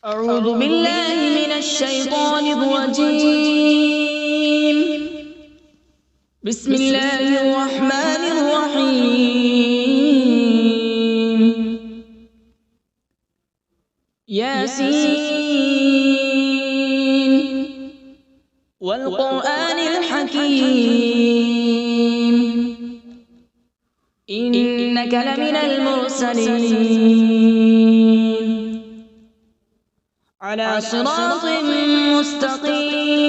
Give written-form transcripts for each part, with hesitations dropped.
أعوذ بالله من الشيطان الرجيم. بسم الله الرحمن الرحيم. ياسين والقرآن الحكيم إنك لمن المرسلين على صراط مستقيم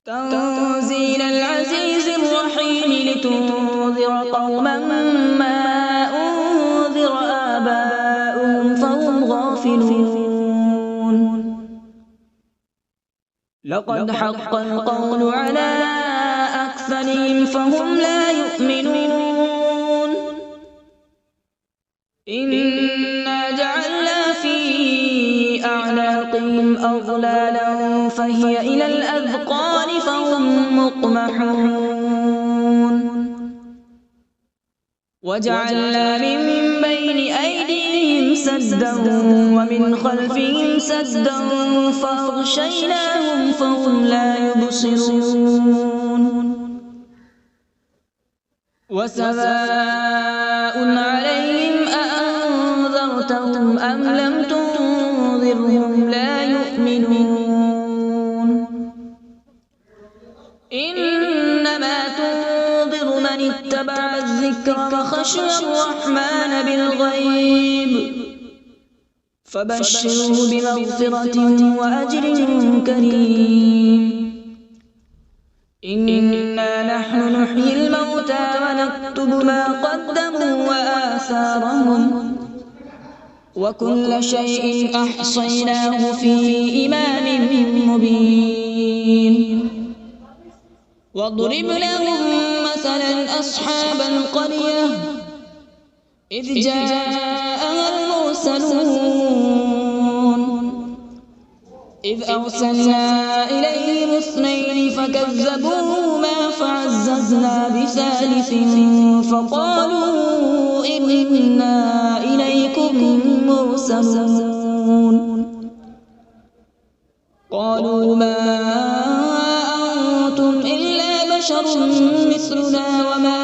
تنزيل العزيز الرحيم لتنذر قوما ما أنذر آباؤهم فهم غافلون. لقد حق القول على أكثرهم فهم لا يؤمنون. إنا جعلنا في أعناقهم أغلالا فهي إلى الأذقان فهم مقمحون. وجعلنا من بين أيديهم سدا ومن خلفهم سدا فأغشيناهم فهم لا يبصرون. وسواء عليهم أأنذرتهم أم لم تنذرهم لا يؤمنون. إنما تنذر من اتبع الذكر وخشي الرحمن بالغيب فبشره بمغفرة وأجر كريم. إنا نحن نحيي الموتى ونكتب ما قدموا وآثارهم وكل شيء أحصيناه في إمام مبين. واضرب لهم مثلا أصحاب القرية إذ جاءها المرسلون إذ أرسلنا إليهم اثنين فكذبوهما فعززنا بثالث فقالوا إنا إليكم مرسلون. قالوا ما أنتم إلا بشر مثلنا وما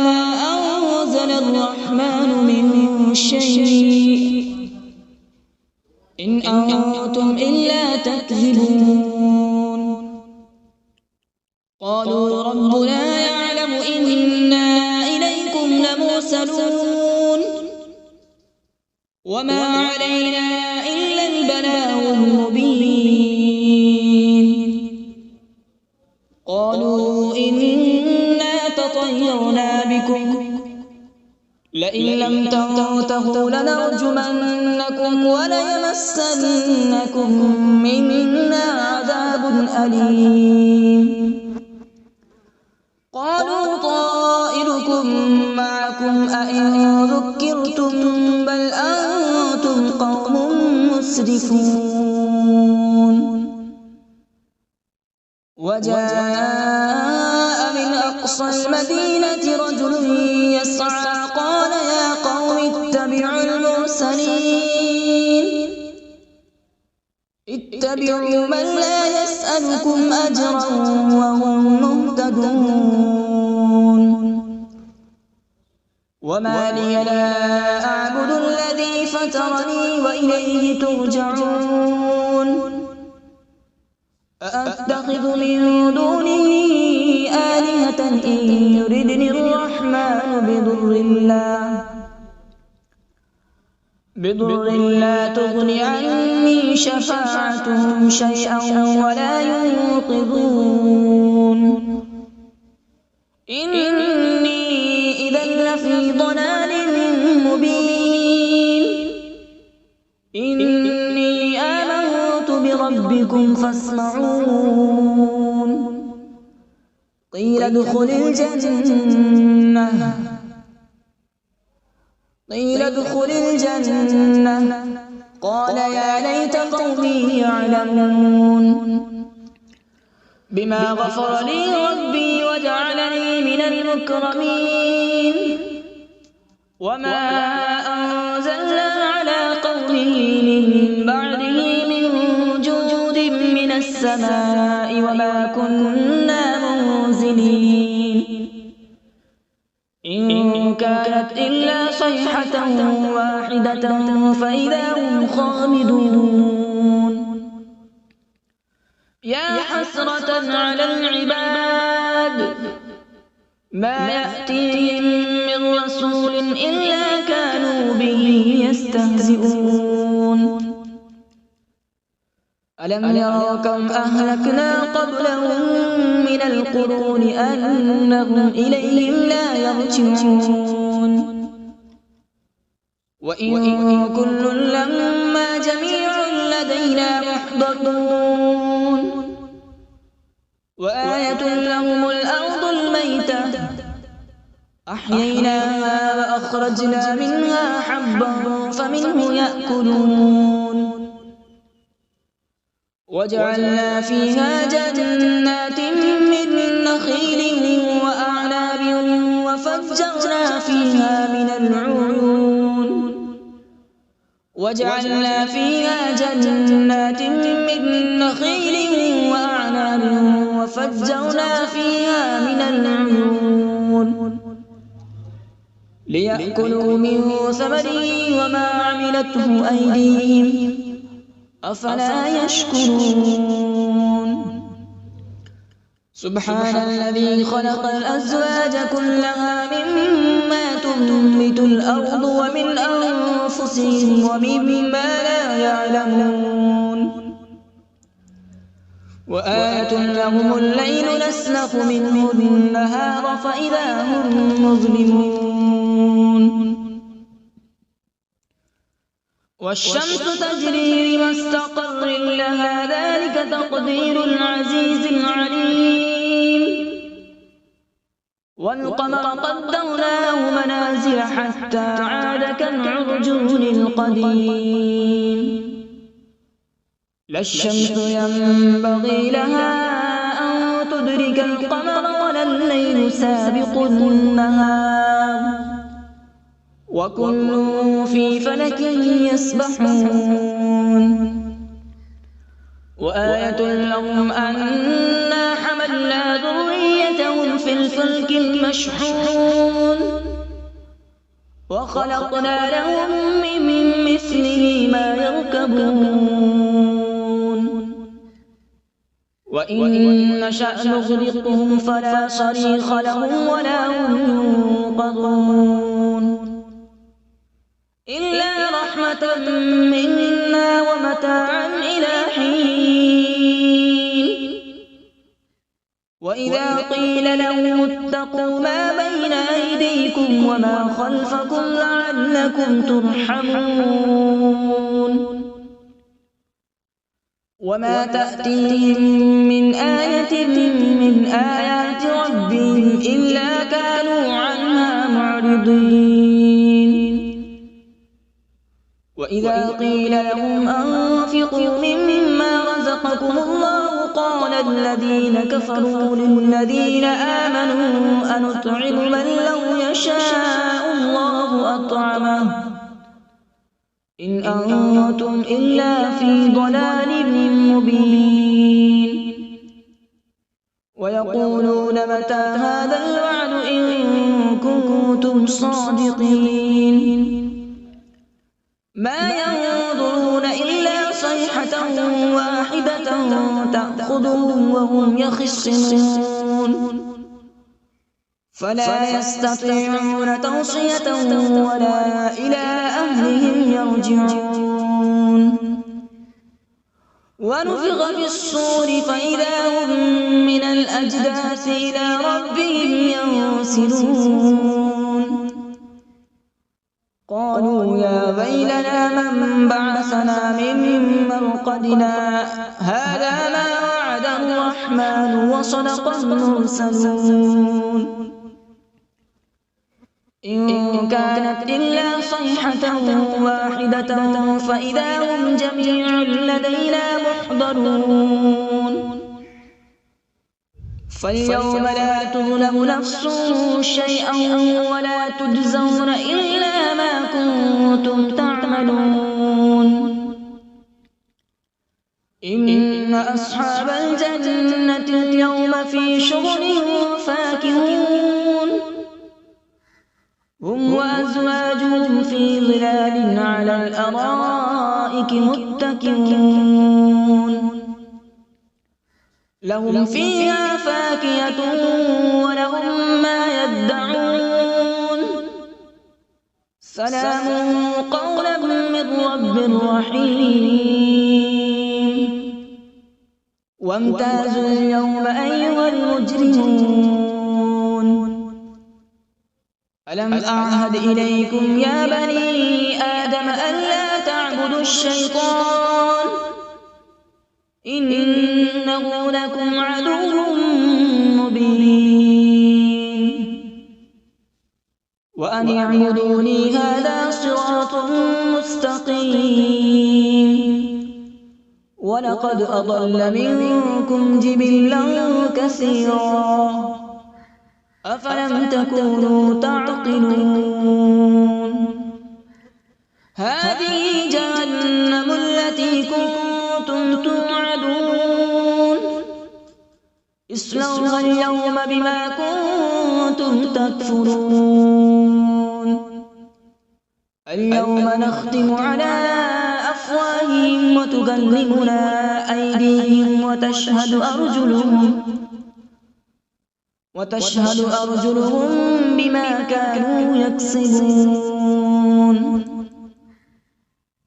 أنزل الرحمن من شيء إن أنتم إلا تكذبون. قالوا ربنا يعلم إنا إليكم لمرسلون وما علينا إلا البلاغ المبين. قالوا إنا تطيرنا بكم لئن لم تنتهوا لنرجمنكم وليمسنكم منا عذاب أليم. قالوا طائركم معكم أئن ذكرتم بل أنتم قوم مسرفون. وجاء من أقصى المدينة رجل يسعى قال يا قوم اتبعوا المرسلين اتبعوا من لا يسألكم أجرا وهم مهتدون. وما لي لا أعبد الذي فطرني وإليه ترجعون. أأتخذ من دونه آلهة إن يردني الرحمن بضر لا تغن عني شفاعتهم شيئا ولا ينقذون. إني إذا لفي ضلال مبين. إني آمنت بربكم فاسمعون. قيل ادخل الجنة قال يا ليت قومي يعلمون بما غفر لي ربي وجعلني من المكرمين. وما أنزلنا على السماء وما كنا منزلين إن كانت إلا صيحة واحدة فإذا هم خامدون يا حسرة على العباد ما يأتيهم من رسول إلا كانوا به يستهزئون ألم يروا كم أهلكنا قبلهم من القرون أنهم إليهم لا يرجعون وإن كل لما جميع لدينا محضرون وآية لهم الأرض الميتة أحييناها وأخرجنا منها حبا فمنه يأكلون وجعلنا فيها جنات من نخيل وأعناب وفجرنا فيها من العيون وجعلنا فيها جنات من نخيل وأعناب وفجرنا فيها من العيون ليأكلوا من ثمره وما عملته أيديهم أفلا يشكرون سبحان الذي خلق الأزواج كلها مما تنبت الأرض ومن أنفسهم ومما لا يعلمون وآية لهم الليل نسلخ منه النهار فإذا هم مظلمون والشمس تجري لمستقر لها ذلك تقدير العزيز العليم والقمر قدرناه منازل حتى عاد كالعرجون القديم لا الشمس ينبغي لها أن تدرك القمر ولا الليل سابق النهار وكل في فلك يسبحون وآية لهم أنا حملنا ذريتهم في الفلك المشحون وخلقنا لهم من مثله ما يركبون وإن نشأ نغرقهم فلا صريخ لهم ولا هم ينقذون إلا رحمة منا ومتاعا إلى حين وإذا قيل لهم اتقوا ما بين أيديكم وما خلفكم لعلكم ترحمون وما تأتيهم من آية من آيات ربهم إلا كانوا عنها معرضين وإذا قيل لهم أنفقوا مما رزقكم الله قال الذين كفروا للذين آمنوا أنطعم من لو يشاء الله أطعمه إن أنتم إلا في ضلال مبين ويقولون متى هذا الوعد إن كنتم صادقين ما ينظرون إلا صيحة واحدة تأخذهم وهم يخصمون فلا يستطيعون توصية ولا إلى أهلهم يرجعون ونفخ في الصور فإذا هم من الأجداث إلى ربهم ينسلون قالوا يا ويلنا من بعثنا من مرقدنا هذا ما وعد الرحمن وصدق المرسلون إن كانت إلا صيحة واحدة فإذا هم جميع لدينا محضرون فاليوم لا تظلم نفس شيئا ولا تجزون إلا ما كنتم تعملون إن أصحاب الجنة اليوم في شغل فاكهون هم وأزواجهم في ظلال على الأرائك متكئون لهم فيها فاكهة ولهم ما يدعون سلام قولا من رب رحيم وامتازوا اليوم أيها المجرمون ألم أعهد إليكم يا بني آدم ألا تعبدوا الشيطان إنه لكم عدو مبين وأن اعبدوني هذا صراط مستقيم ولقد أضل منكم جبلا كثيرا أفلم تكونوا تعقلون هذه جهنم التي كنتم توعدون اصلوها اليوم بما كنتم تكفرون اليوم نختم على أفواههم وتكلمنا أيديهم وتشهد أرجلهم بما كانوا يكسبون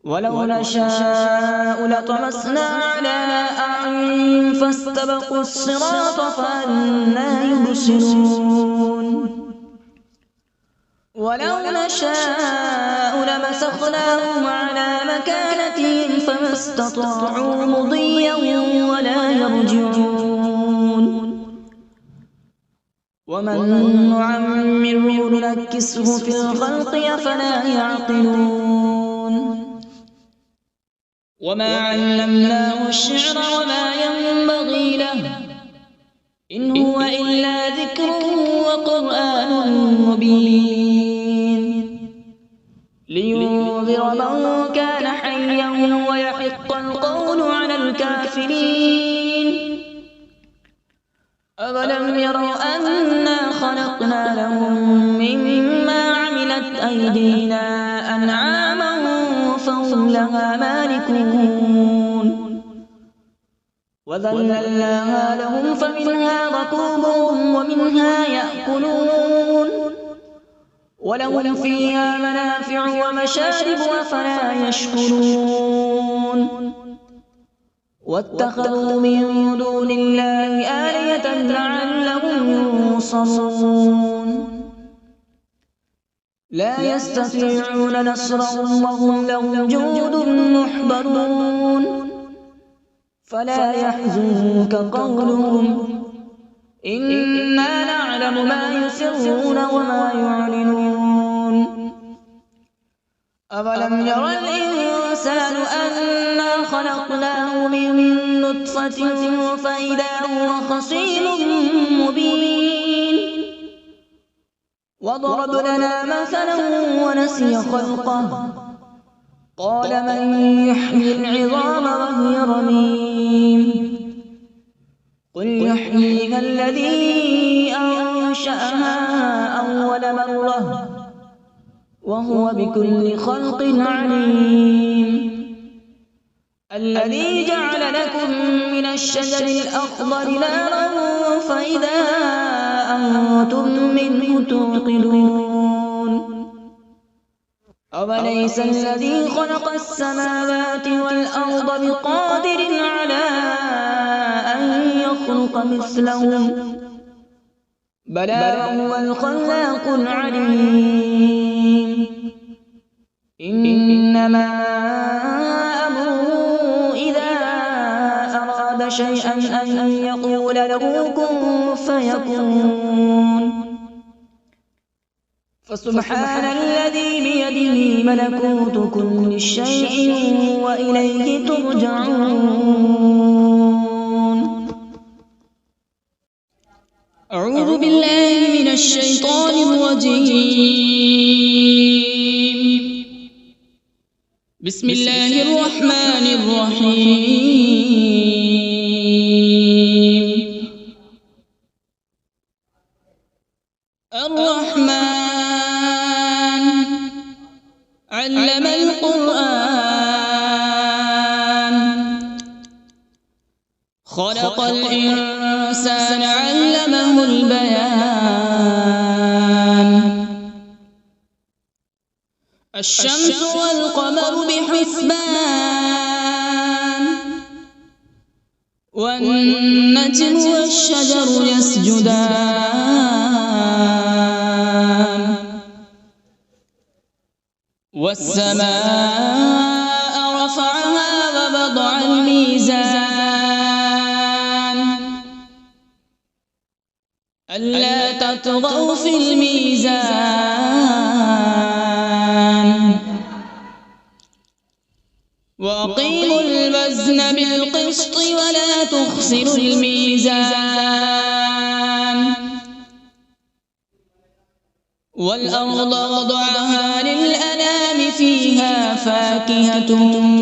ولو نشاء لطمسنا على أعينهم فاستبقوا الصراط فأنى يبصرون ولو نشاء لمسخناهم على مكانتهم فما استطاعوا مضيا ولا يرجعون ومن نعمره ننكسه في الخلق أفلا يعقلون وما علمناه الشعر وما ينبغي له إن هو إلا ذكر وقرآن مبين لينذر من كان حيا ويحق القول على الكافرين أولم يروا أنا خلقنا لهم مما عملت أيدينا أنعاما فهم لها مالكون وذللناها لهم فمنها ركوبهم ومنها يأكلون ولهم فيها منافع ومشارب أفلا يشكرون واتخذوا من دون الله آلهة لعلهم ينصرون لا يستطيعون نصرهم وهم لهم جند محضرون فلا يحزنك قولهم إنا نعلم ما يسرون وما يعلنون أولم ير الإنسان أنا خلقناه من نطفة فإذا هو خصيم مبين وضرب لنا مثلا ونسي خلقه قال من يحيي العظام وهي رميم قل يحييها الذي أنشأها أول مرة وهو بكل خلق عليم الذي جعل لكم من الشجر الأخضر نارا فإذا أنتم منه توقدون أوليس الذي خلق السماوات والأرض بقادر على أن يخلق مثلهم بلى وهو الخلاق العليم إنما أمره إذا أراد شيئا أن يقول له كن فيكون فسبحان الذي بيده ملكوت كل شيء وإليه ترجعون أعوذ بالله من الشيطان الرجيم بسم الله الرحمن الرحيم. الرحمن علم القرآن، خلق الإنسان علمه البيان. الشمس والقمر بحسبان، والنجم والشجر يسجدان. والسماء رفعها ووضع الميزان، ألا تطغوا في الميزان. وأقيموا الوزن بالقسط ولا تخسروا الميزان. والأرض وضعها للأنام، فيها فاكهة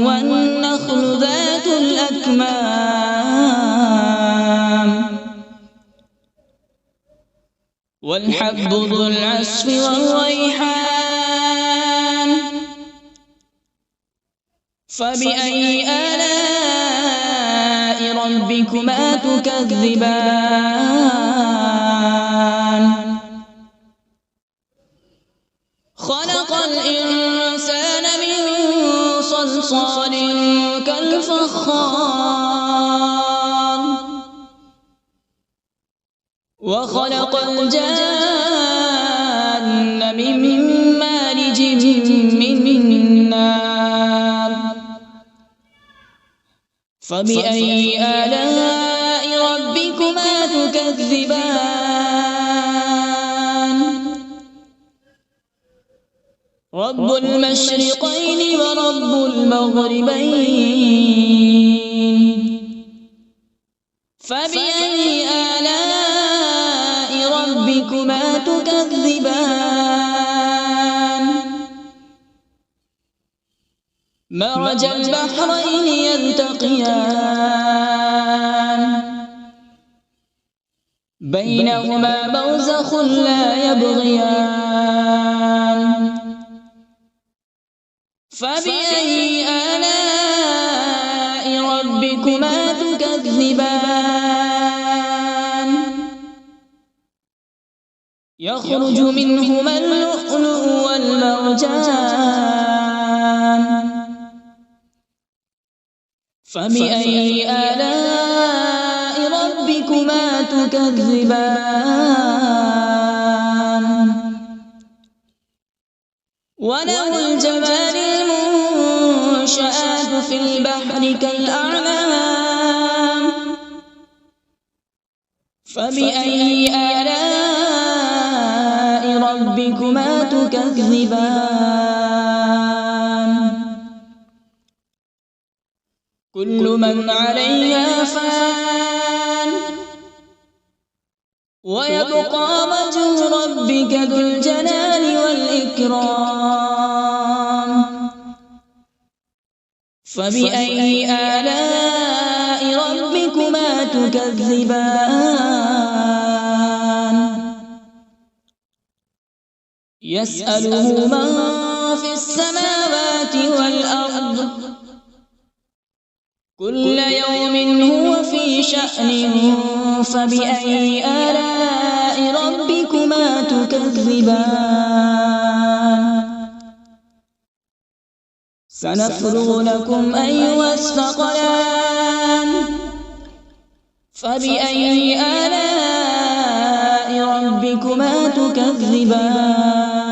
والنخل ذات الأكمام، والحب ذو العصف والريحان. فبأي آلاء ربكما تكذبان؟ خلق الإنسان من صلصال كالفخار، وخلق الجان من مارج من نار. فبأي آلاء ربكما تكذبان؟ رب المشرقين ورب المغربين. فبأي آلاء ربكما تكذبان؟ مرج البحرين يلتقيان، بينهما برزخ لا يبغيان. فبأي آلاء ربكما تكذبان؟ يخرج منهما اللؤلؤ والمرجان. فبأي آلاء ربكما تكذبان؟ وله الجوار المنشآت في البحر كالأعلام. فبأي آلاء ربكما تكذبان؟ كل من عليها فان، ويبقى وجه ربك ذو الجلال والإكرام. فبأي آلاء ربكما تكذبان؟ يسأله من في السماوات والأرض، كل يوم هو في شأن. فبأي آلاء ربكما تكذبان؟ سنفرغ لكم أيها الثقلان. فبأي آلاء ربكما تكذبان؟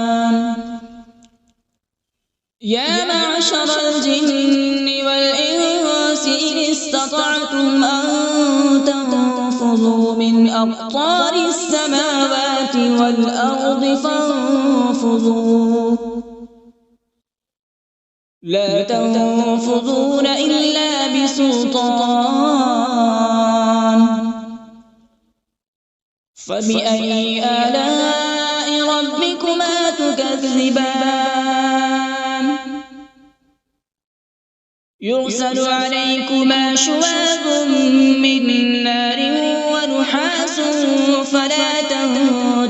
يا معشر الجن والإنس إن استطعتم أن تنفذوا من أقطار السماوات والأرض فانفذوا، لا تنفذون إلا بسلطان. فبأي آلاء ربكما تكذبان؟ يرسل عليكما شواظ من نار ونحاس فلا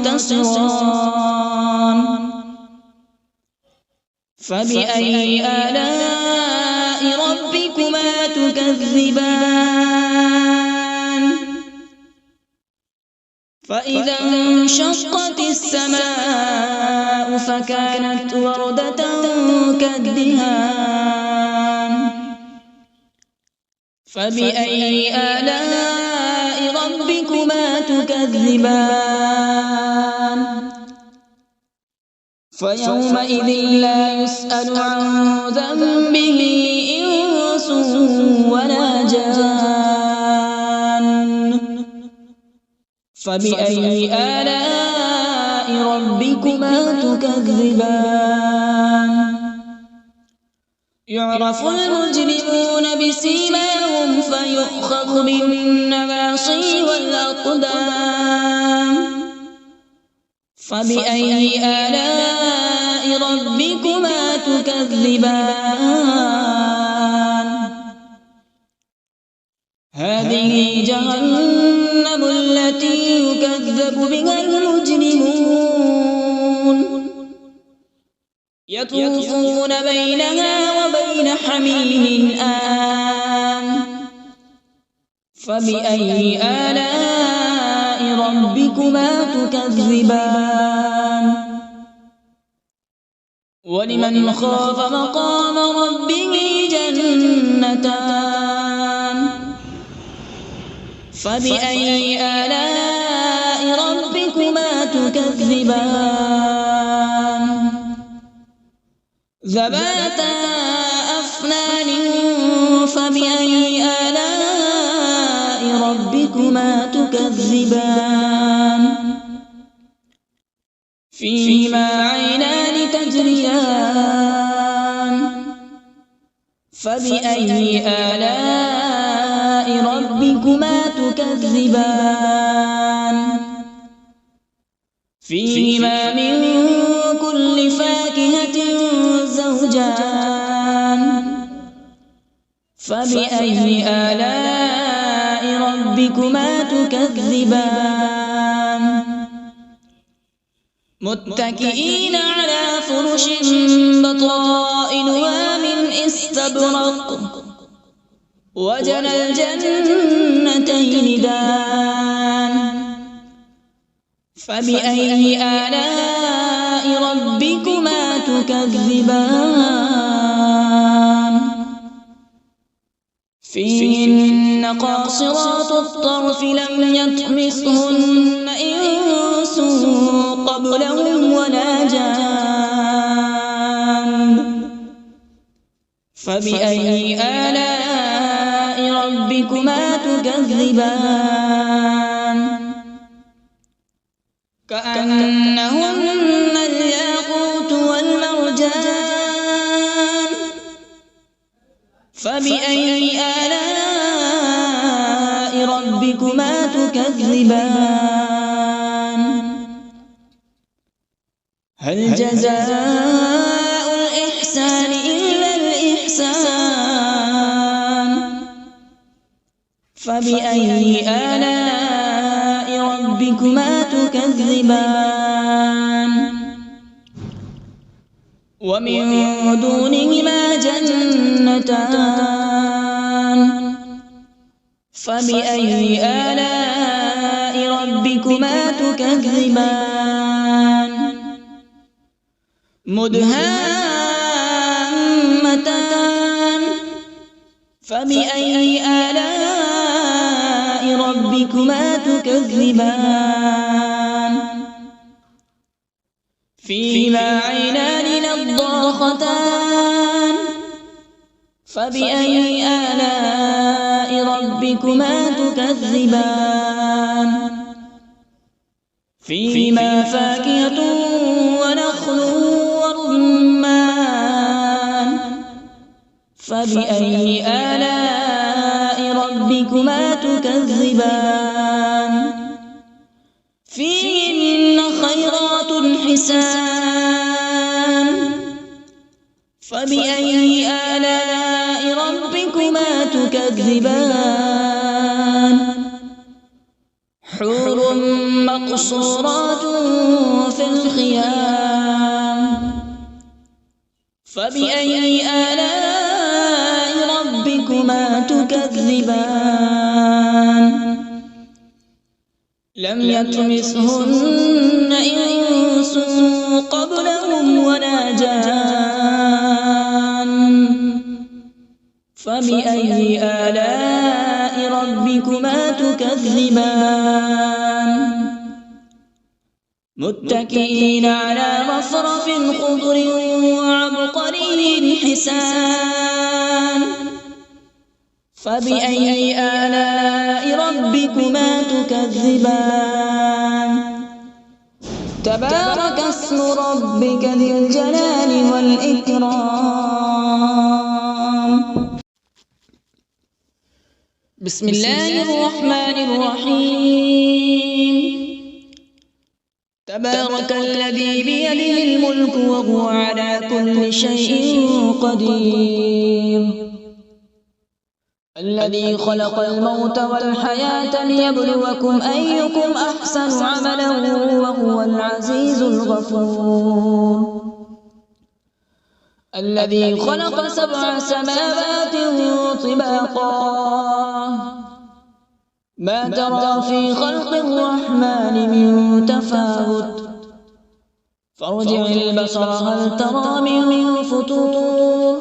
تنتصران فبأي آلاء ربكما تكذبان فإذا انشقت السماء فكانت وردة كالدهان فبأي آلاء ربكما تكذبان فيومئذ لا يسأل عن ذنبه إنس ولا جان فبأي آلاء ربكما تكذبان يعرف المجرمون بسيماهم فيؤخذ بالنواصي والأقدام فبأي آلاء ربكما تكذبان هذه جهنم التي يكذب بها المجرمون يطوفون بينها وبين حميم آن فبأي آلاء ربكما تكذبان ولمن خاف مقام ربه جنتان فبأي آلاء ربكما تكذبان ذواتا أفنان فبأي آلاء ربكما تكذبان فيهما عينان تجريان فبأي آلاء ربكما تكذبان فيهما من كل فاكهة زوجان فبأي آلاء ربكما تكذبان متكئين على فرش بطائنها من استبرق وجنى الجنتين دان فبأي آلاء ربكما تكذبان فيهن قاصرات الطرف لم يطمثهن إنس قبلهم ولا جان فبأي آلاء ربكما تكذبان كأنهن الياقوت والمرجان فبأي آلاء ربكما تكذبان هل جزاء الإحسان إلا الإحسان فبأي آلاء ربكما تكذبان ومن دونهما جنتان فبأي آلاء ربكما تكذبان مدهامتان فبأي آلاء ربكما تكذبان فيهما عينان نضاختان فبأي آلاء ربكما تكذبان فيهما فاكهة ونخل ورمان فبأي آلاء ربكما تكذبان فيهن خيرات حسان فبأي آلاء ربكما تكذبان حور مقصورات في الخيام فبأي آلاء ربكما تكذبان لم يطمثهن إنس قبلهم ولا جان فبأي آلاء ربكما تكذبان متكئين على رفرف خضر وعبقري حسان فبأي آلاء ربكما تكذبان تبارك اسم ربك ذي الجلال والإكرام بسم الله الرحمن الرحيم تبارك الذي بيده الملك وهو على كل شيء قدير الذي خلق الموت والحياة ليبلوكم أيكم أحسن عملا وهو العزيز الغفور الذي خلق 7 سماوات طباقا ما ترى في خلق الرحمن من تفاوت فارجع البصر هل ترى من فطور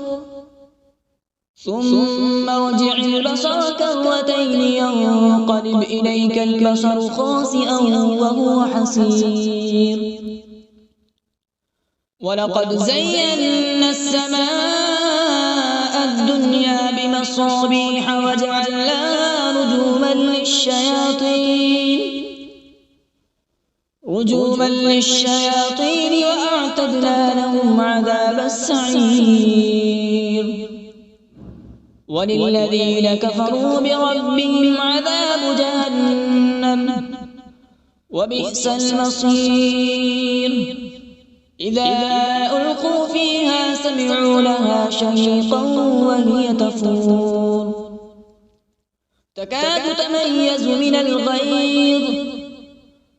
ثم ارجع البصر كرتين ينقلب إليك البصر خاسئا وهو حسير ولقد زينا السماء الدنيا بمصابيح وجعلناها رجوما للشياطين وأعتدنا لهم عذاب السعير وللذين كفروا بربهم عذاب جهنم وبئس المصير إذا ألقوا فيها سمعوا لها شهيقا وهي تفور تكاد تميز من الغيظ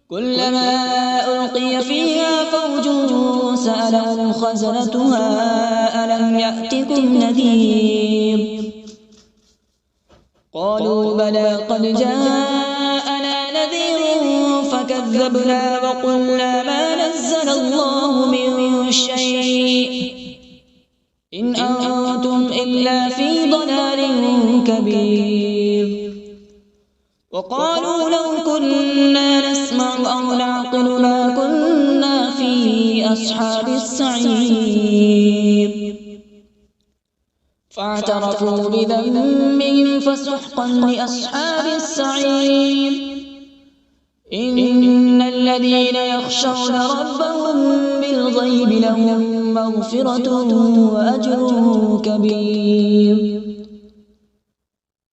كلما ألقي فيها فوج سألهم خزنتها ألم يأتكم نذير قالوا بلى قد جاءنا نذير فكذبنا وقلنا ما نزل الله من شيء إن أنتم إلا في ضلال كبير وقالوا لو كنا نسمع أو نعقل ما كنا في أصحاب السعير فاعترفوا بذنبهم فسحقا لأصحاب السعير إن الذين يخشون ربهم بالغيب لهم مغفرة وأجر كبير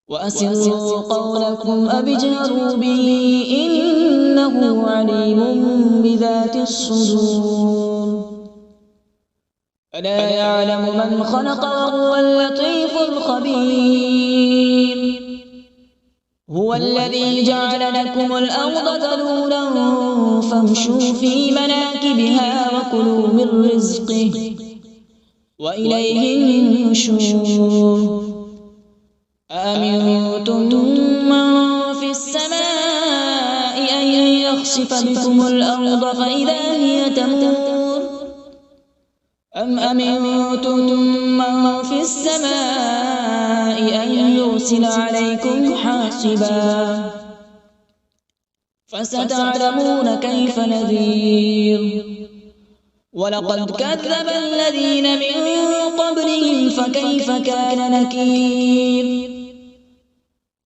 وأسروا قولكم أبجهروا به إنه عليم بذات الصدور ألا يعلم من خلق وهو اللطيف الخبير هو الذي جعل لكم الأرض ذلولا فامشوا في مناكبها وكلوا من رزقه وإليه النشور أأمنتم من في السماء أن يخسف بكم الأرض فإذا هي تمور أم أمنتم من في السماء أن يرسل عليكم حاصبا فستعلمون كيف نذير ولقد كذب الذين من قبلهم فكيف كان نكير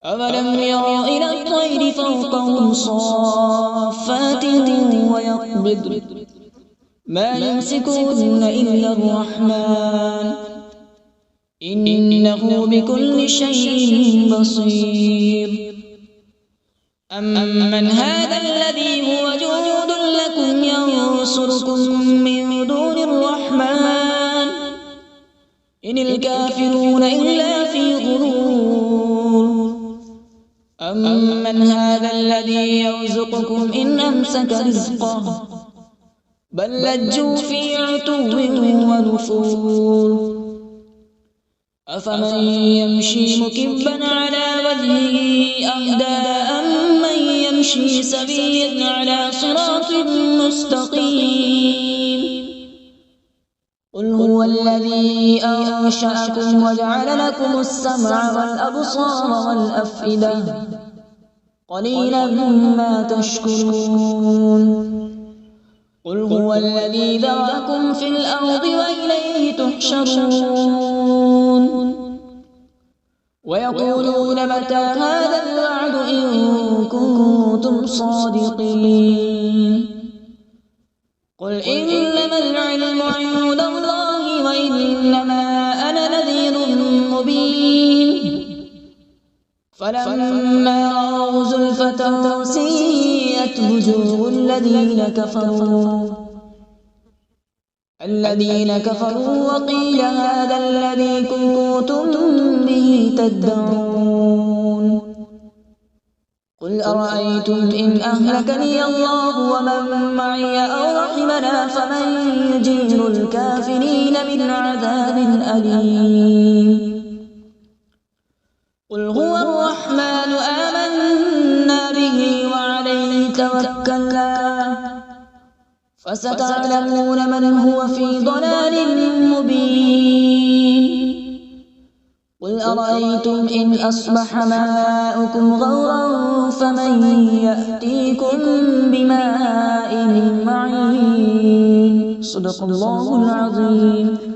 أولم يروا إلى الطير فوقهم صافات ويقبض ما يمسكهن إلا الرحمن إنه بكل شيء بصير أمن هذا الذي هو جند لكم ينصركم من دون الرحمن إن الكافرون إلا في غرور أمن هذا الذي يرزقكم إن أمسك رزقه بل لجوا في عتو ونفور أفمن يمشي مكبا على وجهه أهدى أمن يمشي سويا على صراط مستقيم قل هو الذي أنشأكم وجعل لكم السمع والأبصار والأفئدة قليلا ما تشكرون قل هو الذي ذرأكم في الأرض وإليه تحشرون ويقولون متى هذا الوعد إن كنتم صادقين قل إنما العلم عند الله وإنما أنا نذير مبين فلما رأوا زلفة سيئت وجوه الذين كفروا وقيل هذا الذي كنتم به تدعون قل أرأيتم إن أهلكني الله ومن معي أو رحمنا فمن يجير الكافرين من عذاب أليم قل هو الرحمن آمنا به وعليه توكلنا فستعلمون من هو في ضلال مبين قل أرأيتم إن أصبح ماؤكم غورا فمن يأتيكم بماء معين صدق الله العظيم.